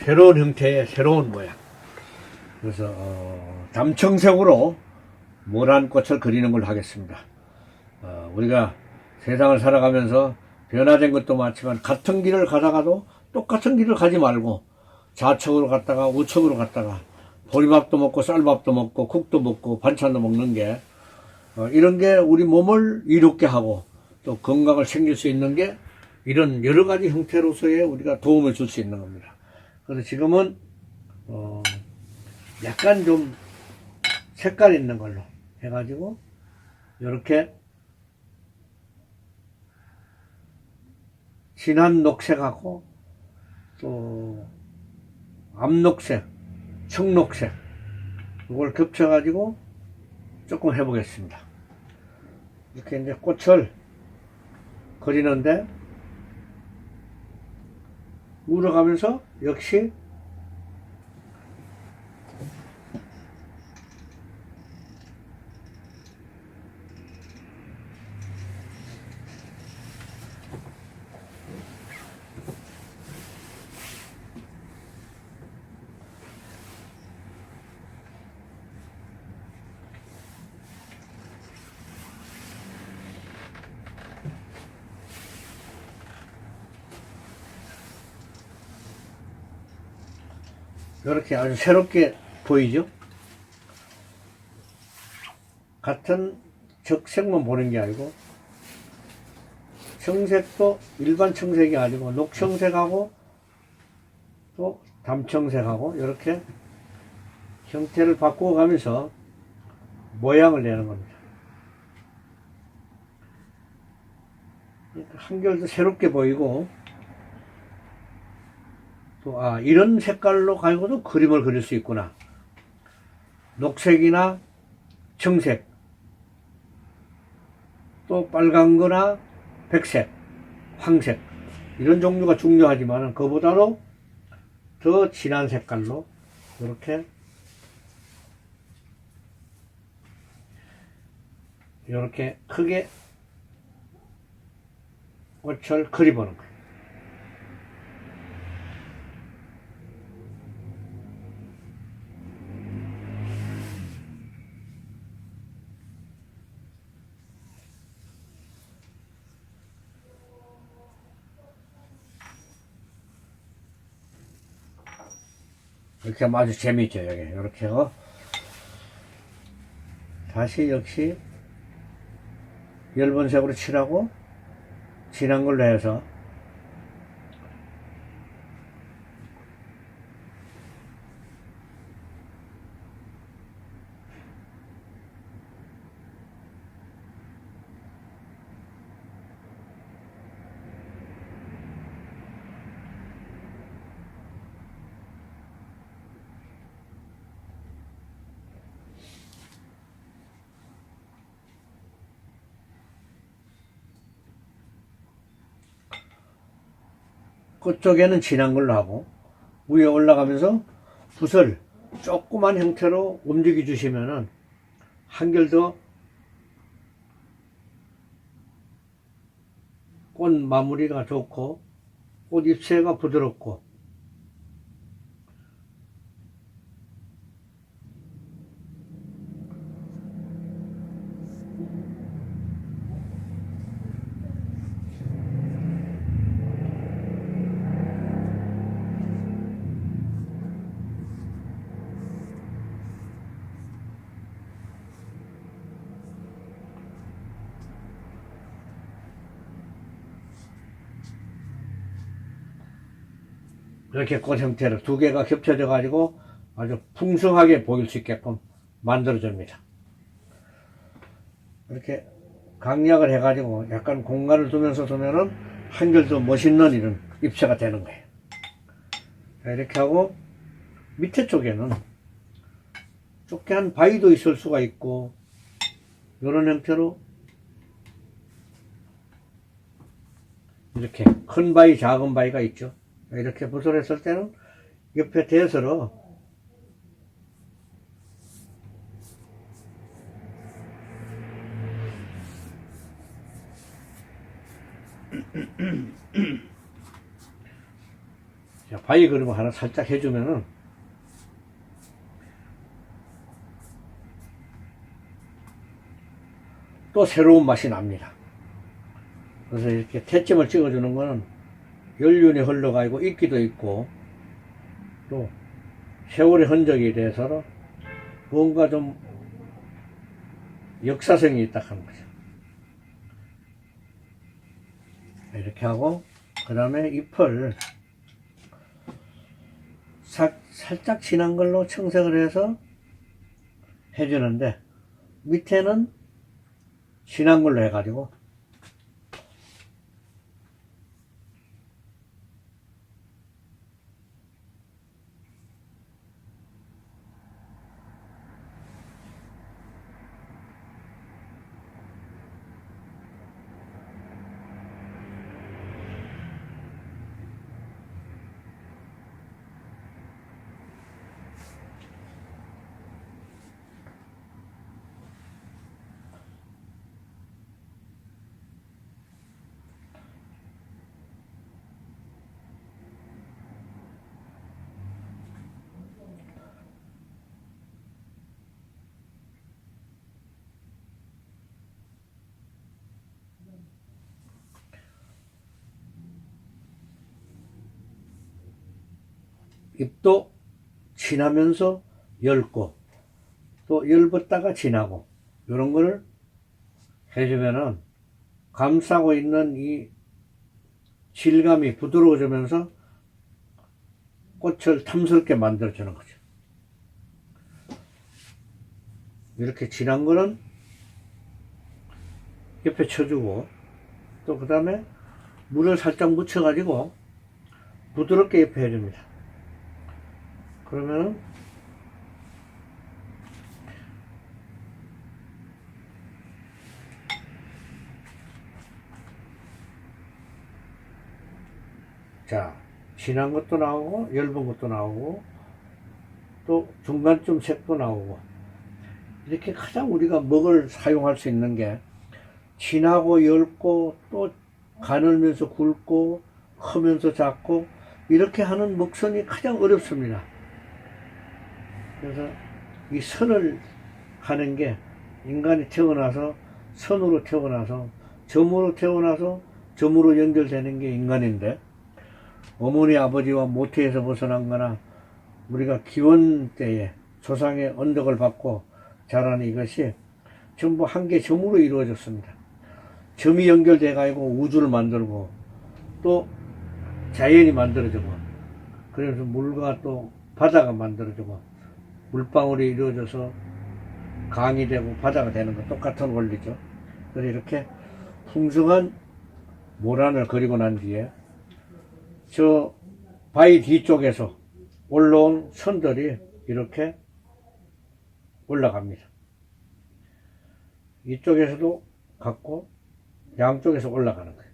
새로운 형태의 새로운 모양. 그래서 담청색으로 모란 꽃을 그리는 걸 하겠습니다. 우리가 세상을 살아가면서 변화된 것도 많지만 같은 길을 가다가도 똑같은 길을 가지 말고 좌측으로 갔다가 우측으로 갔다가 보리밥도 먹고 쌀밥도 먹고 국도 먹고 반찬도 먹는 게 이런 게 우리 몸을 이롭게 하고 또 건강을 챙길 수 있는 게 이런 여러 가지 형태로서의 우리가 도움을 줄 수 있는 겁니다. 그래서 지금은 약간 좀 색깔 있는 걸로 해가지고 이렇게 진한 녹색하고 또 암녹색, 청록색 이걸 겹쳐가지고 조금 해보겠습니다. 이렇게 이제 꽃을 그리는데 우러가면서 역시 이렇게 아주 새롭게 보이죠? 같은 적색만 보는 게 아니고 청색도 일반 청색이 아니고 녹청색하고 또 담청색하고 이렇게 형태를 바꾸어 가면서 모양을 내는 겁니다. 한결도 새롭게 보이고 또 이런 색깔로 가지고도 그림을 그릴 수 있구나. 녹색이나 청색 또 빨간 거나 백색, 황색 이런 종류가 중요하지만 그보다도 더 진한 색깔로 이렇게 크게 꽃을 그려보는 거예요. 이렇게 하면 아주 재미있죠. 여기 이렇게 하고 다시 역시 엷은색으로 칠하고 진한 걸로 해서 끝쪽에는 진한 걸로 하고 위에 올라가면서 붓을 조그만 형태로 움직여 주시면은 한결 더 꽃 마무리가 좋고 꽃 잎새가 부드럽고 이렇게 꽃 형태로 두 개가 겹쳐져 가지고 아주 풍성하게 보일 수 있게끔 만들어 줍니다. 이렇게 강약을 해 가지고 약간 공간을 두면서 두면은 한결 더 멋있는 이런 잎새가 되는 거예요. 자, 이렇게 하고 밑에 쪽에는 좁게 한 바위도 있을 수가 있고 이런 형태로 이렇게 큰 바위 작은 바위가 있죠. 이렇게 붓을 했을 때는 옆에 대서로 자, 바위 그림을 하나 살짝 해주면은 또 새로운 맛이 납니다. 그래서 이렇게 채점을 찍어주는 거는 연륜이 흘러가고 있기도 있고 또 세월의 흔적에 대해서는 뭔가 좀 역사성이 있다 하는 거죠. 이렇게 하고 그 다음에 잎을 살짝 진한 걸로 청색을 해서 해주는데 밑에는 진한 걸로 해가지고 잎도 진하면서 엷고 또 엷었다가 진하고 이런 거를 해주면은 감싸고 있는 이 질감이 부드러워지면서 꽃을 탐스럽게 만들어주는 거죠. 이렇게 진한 거는 옆에 쳐주고 또 그 다음에 물을 살짝 묻혀 가지고 부드럽게 옆에 해줍니다. 그러면은 자, 진한 것도 나오고 엷은 것도 나오고 또 중간쯤 색도 나오고 이렇게 가장 우리가 먹을 사용할 수 있는 게 진하고 엷고 또 가늘면서 굵고 크면서 작고 이렇게 하는 먹선이 가장 어렵습니다. 그래서 이 선을 하는 게 인간이 태어나서 선으로 태어나서 점으로 태어나서 점으로 연결되는 게 인간인데 어머니 아버지와 모태에서 벗어난 거나 우리가 기원 때에 조상의 언덕을 받고 자라는 이것이 전부 한 개 점으로 이루어졌습니다. 점이 연결돼 가지고 우주를 만들고 또 자연이 만들어지고 그래서 물과 또 바다가 만들어지고 물방울이 이루어져서 강이 되고 바다가 되는 거 똑같은 원리죠. 그래서 이렇게 풍성한 모란을 그리고 난 뒤에 저 바위 뒤쪽에서 올라온 선들이 이렇게 올라갑니다. 이쪽에서도 갔고 양쪽에서 올라가는 거예요.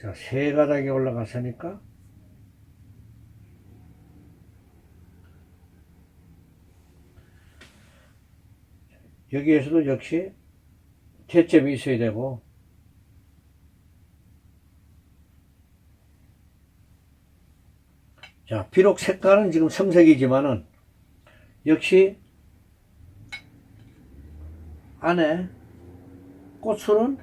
자, 세 가닥이 올라갔으니까 여기에서도 역시 채점이 있어야 되고 자, 비록 색깔은 지금 청색이지만은 역시 안에 꽃술은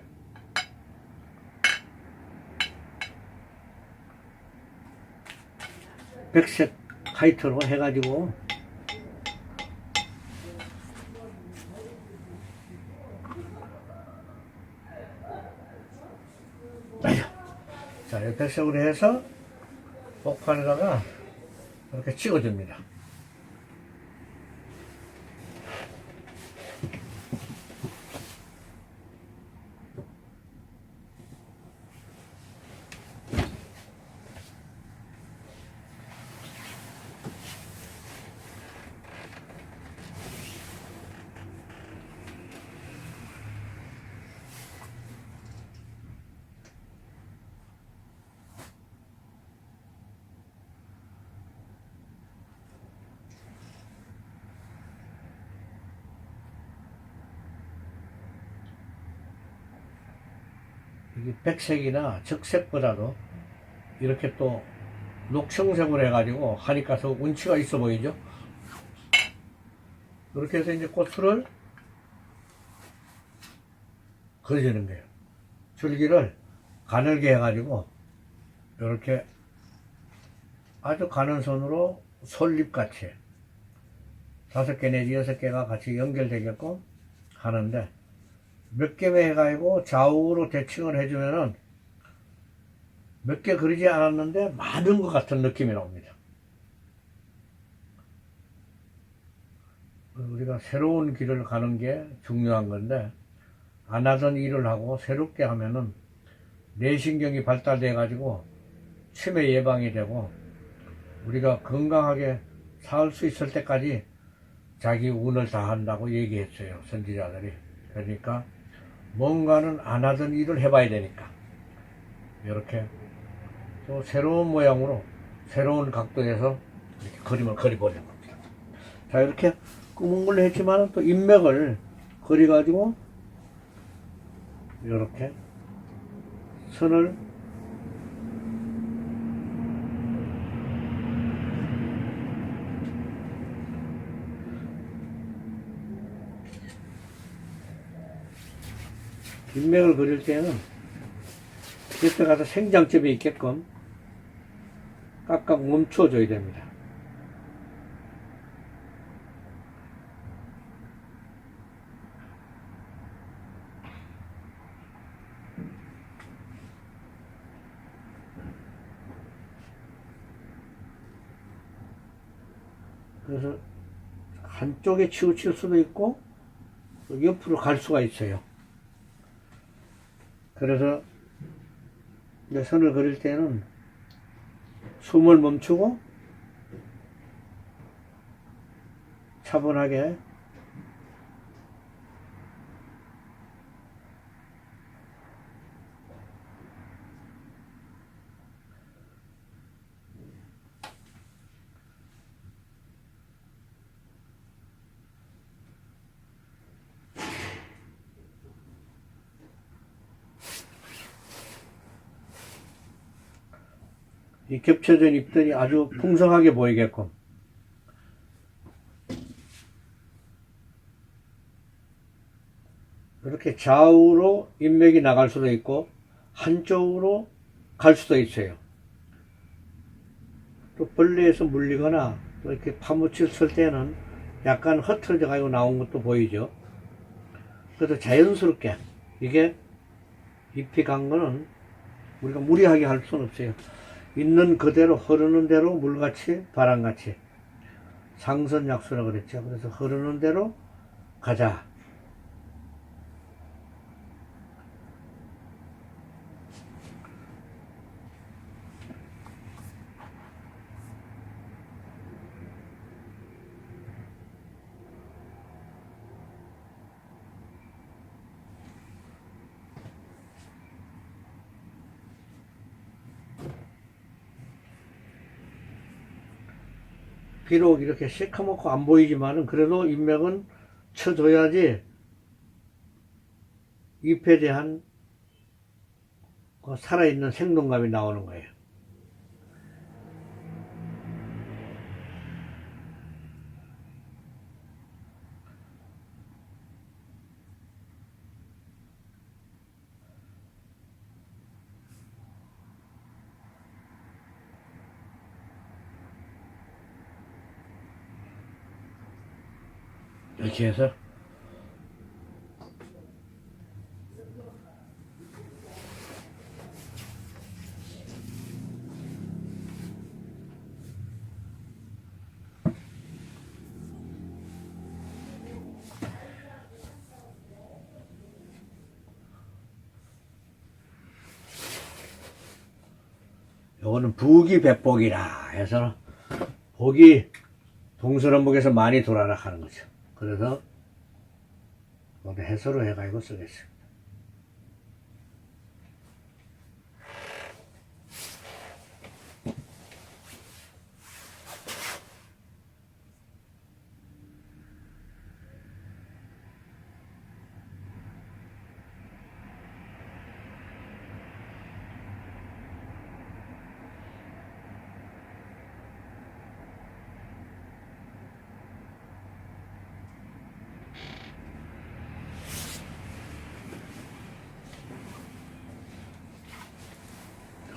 백색 화이트로 해가지고 자, 이 백색으로 해서 복판에다가 이렇게 찍어줍니다. 이게 백색이나 적색보다도 이렇게 또 녹청색으로 해가지고 하니까 더 운치가 있어 보이죠. 그렇게 해서 이제 꽃을 그려주는 거예요. 줄기를 가늘게 해가지고 이렇게 아주 가는 선으로 솔잎같이 5개 내지 6개가 같이 연결되게끔 하는데, 몇 개만 해가지고 좌우로 대칭을 해주면은 몇 개 그리지 않았는데 많은 것 같은 느낌이 나옵니다. 우리가 새로운 길을 가는 게 중요한 건데, 안 하던 일을 하고 새롭게 하면은 뇌신경이 발달돼 가지고 치매 예방이 되고 우리가 건강하게 살 수 있을 때까지 자기 운을 다한다고 얘기했어요, 선지자들이. 그러니까 뭔가는 안 하던 일을 해봐야 되니까 이렇게 또 새로운 모양으로 새로운 각도에서 이렇게 그림을 그려보는 겁니다. 자, 이렇게 검은 걸로 했지만 또 인맥을 그려가지고 이렇게 선을 인맥을 그릴 때는 옆에 가서 생장점이 있게끔 깍깍 멈춰줘야 됩니다. 그래서 한쪽에 치우칠 수도 있고 옆으로 갈 수가 있어요. 그래서 이제 선을 그릴 때는 숨을 멈추고 차분하게 이 겹쳐진 잎들이 아주 풍성하게 보이게끔 이렇게 좌우로 인맥이 나갈 수도 있고 한쪽으로 갈 수도 있어요. 또 벌레에서 물리거나 또 이렇게 파묻혔을 때는 약간 흐트러져 가지고 나온 것도 보이죠. 그래서 자연스럽게 이게 잎이 간 거는 우리가 무리하게 할 수는 없어요. 있는 그대로 흐르는 대로 물같이 바람같이 상선약수라 그랬죠. 그래서 흐르는 대로 가자. 비록 이렇게 시커멓고 안 보이지만은 그래도 인맥은 쳐줘야지 잎에 대한 그 살아있는 생동감이 나오는 거예요. 이렇게 해서 요거는 부기백복이라 해서 복이 동서남북에서 많이 돌아라 하는 거죠. 그래서 오늘 해서로 해가지고 쓰겠습니다.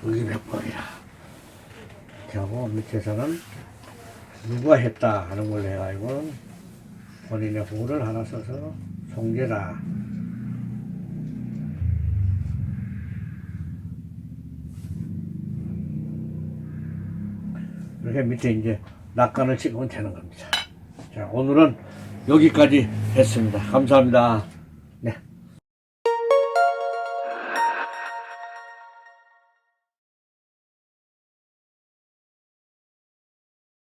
의백벌이라 이렇게 하고 밑에서는 누가 했다 하는 걸로 해가지고 본인의 후를 하나 써서 송제라. 이렇게 밑에 이제 낙관을 찍으면 되는 겁니다. 자, 오늘은 여기까지 했습니다. 감사합니다.